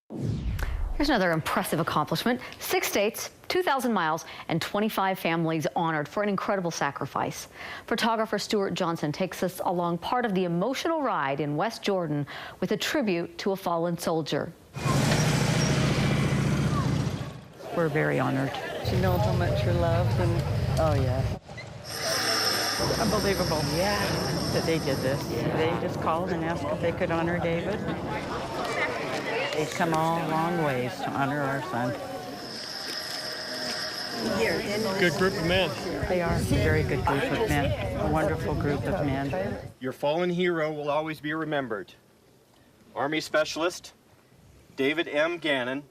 Here's another impressive accomplishment. 6 states, 2,000 miles, and 25 families honored for an incredible sacrifice. Photographer Stuart Johnson takes us along part of the emotional ride in West Jordan with a tribute to a fallen soldier. We're very honored. She knows how much you're loved, and Oh, yeah. unbelievable. Yeah, that they did this. They just called and asked if they could honor David. They've come all long ways to honor our son. Good group of men. They are a very good group of men, a wonderful group of men. Your fallen hero will always be remembered. Army Specialist David M. Gannon,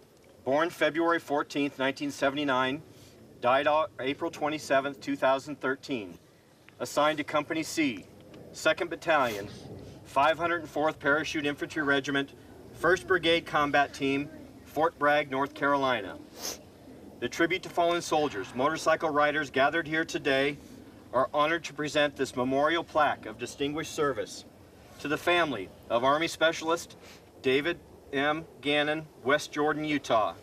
born February 14, 1979, died April 27, 2013. Assigned to Company C, 2nd Battalion, 504th Parachute Infantry Regiment, 1st Brigade Combat Team, Fort Bragg, North Carolina. The tribute to fallen soldiers, motorcycle riders gathered here today are honored to present this memorial plaque of distinguished service to the family of Army Specialist David M. Gannon, West Jordan, Utah,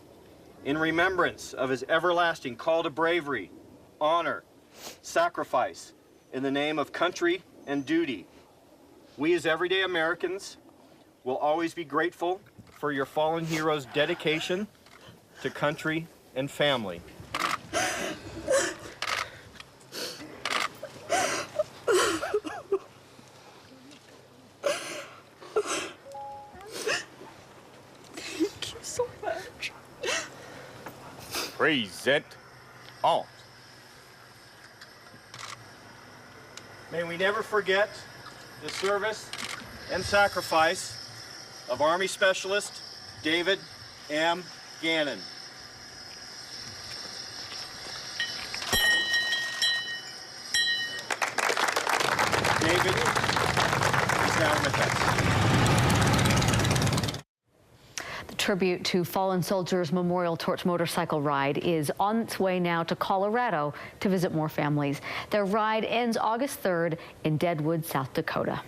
in remembrance of his everlasting call to bravery, honor, sacrifice in the name of country and duty. We as everyday Americans will always be grateful for your fallen hero's dedication to country and family. Thank you so much. Present on. May we never forget the service and sacrifice of Army Specialist David M. Gannon. David is now with us. The tribute to fallen soldiers Memorial Torch motorcycle ride is on its way now to Colorado to visit more families. Their ride ends August 3rd in Deadwood, South Dakota.